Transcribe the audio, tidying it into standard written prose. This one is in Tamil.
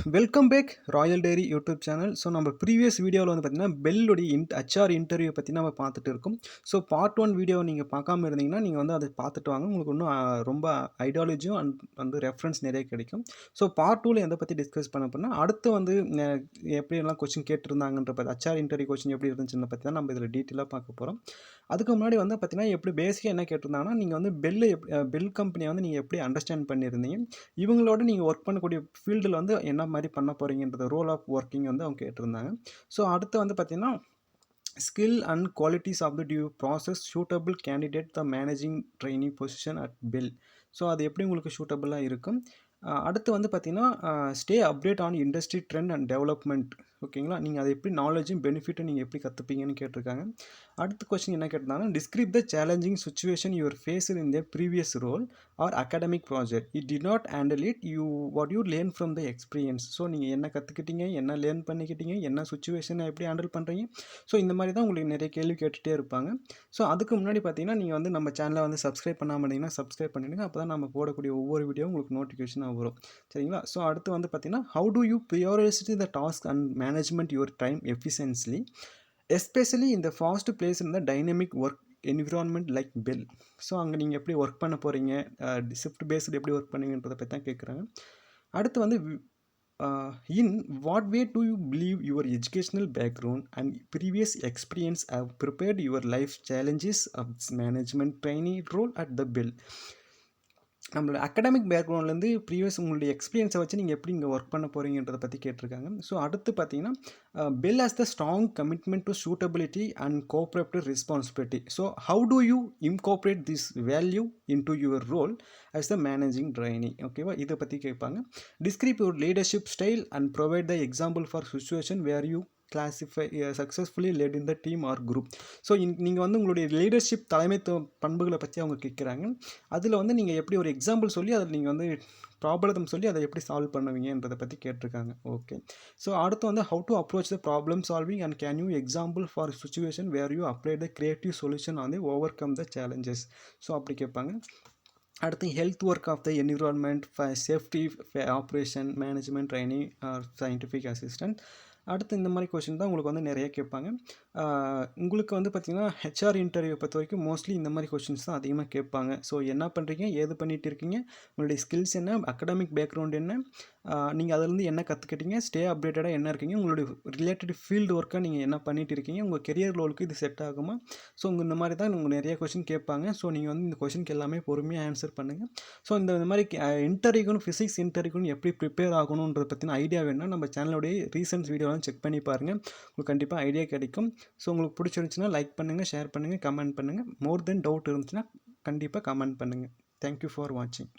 Welcome back Royal Dairy YouTube channel. So நம்ம ப்ரீவியஸ் வீடியோவில் வந்து பார்த்தீங்கன்னா பெல்லுடைய ஹெச்ஆர் இன்டர்வியூ பற்றி நம்ம பார்த்துட்டு இருக்கோம். ஸோ பார்ட் ஒன் வீடியோ நீங்கள் பார்க்காம இருந்தீங்கன்னா நீங்கள் வந்து அதை பார்த்துட்டு வாங்க. உங்களுக்கு இன்னும் ரொம்ப ஐடியாலஜியும் அண்ட் வந்து ரெஃபரன்ஸ் நிறைய கிடைக்கும். ஸோ பார்ட் டூவில் எதை பற்றி டிஸ்கஸ் பண்ண போனால் அடுத்து வந்து எப்படியெல்லாம் கொஸ்டின் கேட்டிருந்தாங்கன்ற பற்றி ஹெச்ஆர் இன்டர்வியூ கொஸ்டின் எப்படி இருந்துச்சுன்னு பற்றி தான் நம்ம இதில் டீட்டெயிலாக பார்க்க போகிறோம். அதுக்கு முன்னாடி வந்து பார்த்தீங்கன்னா எப்படி பேசிக்காக என்ன கேட்டிருந்தாங்கன்னா நீங்கள் வந்து பெல் கம்பெனியை வந்து நீங்கள் எப்படி அண்டர்ஸ்டாண்ட் பண்ணியிருந்தீங்க, இவங்களோட நீங்கள் ஒர்க் பண்ணக்கூடிய ஃபீல்டில் வந்து என்ன மாதிரி பண்ண போகிறீங்கன்றது ரோல் ஆஃப் ஒர்க்கிங் வந்து அவங்க கேட்டிருந்தாங்க. ஸோ அடுத்து வந்து பார்த்தீங்கன்னா skill and qualities of the due process suitable candidate the managing training position at BHEL. So அது எப்படி உங்களுக்கு சூட்டபுளாக இருக்கும். அடுத்து வந்து பார்த்தீங்கன்னா stay update on industry trend and development. ஓகேங்களா, நீங்கள் அதை எப்படி நாலேஜும் பெனிஃபிட்டும் நீங்கள் எப்படி கற்றுப்பீங்கன்னு கேட்டிருக்காங்க. அடுத்த கொஸ்டின் என்ன கேட்டிருந்தாங்கன்னா describe the challenging situation your faced in the previous role or academic project. It did not handle it you what you learn from the experience. So நீங்கள் என்ன கற்றுக்கிட்டீங்க, என்ன லேர்ன் பண்ணிக்கிட்டீங்க, என்ன சுச்சுவேஷனை எப்படி ஹேண்டில் பண்ணுறீங்க. ஸோ இந்த மாதிரி தான் உங்களுக்கு நிறைய கேள்வி கேட்டுகிட்டே இருப்பாங்க. ஸோ அதுக்கு முன்னாடி பார்த்தீங்கன்னா நீங்கள் வந்து நம்ம சேனலை வந்து சப்ஸ்கிரைப் பண்ணாமல் இருந்தீங்கன்னா சப்ஸ்கிரைப் பண்ணிடுங்க. அப்போ தான் நம்ம போடக்கூடிய ஒவ்வொரு வீடியோவும் உங்களுக்கு நோட்டிஃபிகேஷனாக வரும். சரிங்களா. ஸோ அடுத்து வந்து பார்த்தீங்கன்னா how do you priority the task and management your time efficiently especially இந்த ஃபாஸ்ட் பிளேஸ் இந்த dynamic work environment like BEL. So அங்கே நீங்கள் எப்படி ஒர்க் பண்ண போகிறீங்க, ஷிஃப்ட் பேஸ்டு எப்படி ஒர்க் பண்ணுங்கன்றதை பற்றி தான் கேட்குறாங்க. அடுத்து வந்து in what way do you believe your educational background and previous experience how prepared your life challenges of management training role at the BEL. நம்மளோட அகடமிக் பேக்ரவுண்ட்லேருந்து ப்ரீவியஸ் உங்களுடைய எக்ஸ்பீரியன்ஸை வச்சு நீங்கள் எப்படி இங்கே ஒர்க் பண்ண போகிறீங்கன்றதை பற்றி கேட்டிருக்காங்க. ஸோ அடுத்து பார்த்தீங்கன்னா BHEL has the strong commitment to suitability and cooperative responsibility. So how do you incorporate this value into your role as the managing trainee. ஓகேவா, இதை பற்றி கேட்பாங்க. Describe your leadership style and provide the example for situation where you classify successfully let in the team or group. So நீங்கள் வந்து உங்களுடைய லீடர்ஷிப் தலைமைத்துவ பண்புகளை பற்றி அவங்க கேட்குறாங்க. அதில் வந்து நீங்கள் எப்படி ஒரு எக்ஸாம்பிள் சொல்லி அதில் நீங்கள் வந்து ப்ராப்ளம் சொல்லி அதை எப்படி சால்வ் பண்ணுவீங்கன்றதை பற்றி கேட்டிருக்காங்க. ஓகே, ஸோ அடுத்து வந்து how to approach the problem solving and can you example for situation where you apply the creative solution on the overcome the challenges. So அப்படி கேட்பாங்க. அடுத்து health work of the environment safety operation management training or scientific assistant. அடுத்து இந்த மாதிரி கொஷின் தான் உங்களுக்கு வந்து நிறைய கேட்பாங்க. உங்களுக்கு வந்து பார்த்திங்கன்னா ஹெச்ஆர் இன்டர்வியூ பொறுத்த வரைக்கும் மோஸ்ட்லி இந்த மாதிரி கொஷின்ஸ் தான் அதிகமாக கேட்பாங்க. ஸோ என்ன பண்ணுறீங்க, ஏது பண்ணிகிட்டு இருக்கீங்க, உங்களுடைய ஸ்கில்ஸ் என்ன, அகடமிக் பேக்ரவுண்ட் என்ன, நீங்கள் அதிலேருந்து என்ன கற்றுக்கிட்டீங்க, ஸ்டே அப்டேட்டடாக என்ன இருக்கீங்க, உங்களுடைய ரிலேட்டட் ஃபீல்டு ஒர்க்காக நீங்கள் என்ன பண்ணிகிட்டு இருக்கீங்க, உங்கள் கெரியர் ரோலுக்கு இது செட் ஆகுமா. ஸோ இந்த மாதிரி தான் உங்களுக்கு நிறைய கொஷின் கேட்பாங்க. ஸோ நீங்கள் வந்து இந்த கொஷினுக்கு எல்லாமே பொறுமையாக ஆன்சர் பண்ணுங்கள். ஸோ இந்த மாதிரி இன்டர்வியூன்னு ஃபிசிக்ஸ் இன்டர்வியூன்னு எப்படி ப்ரிப்பேர் ஆகணுன்றத பற்றின ஐடியா வேணும்னா நம்ம சேனலுடைய ரீசன்ட் வீடியோலாம் செக் பண்ணி பாருங்கள். உங்களுக்கு கண்டிப்பாக ஐடியா கிடைக்கும். ஸோ உங்களுக்கு பிடிச்சிருந்துச்சுன்னா லைக் பண்ணுங்கள், ஷேர் பண்ணுங்கள், கமெண்ட் பண்ணுங்கள். மோர் தென் டவுட் இருந்துச்சுன்னா கண்டிப்பாக கமெண்ட் பண்ணுங்கள். தேங்க்யூ ஃபார் வாட்சிங்.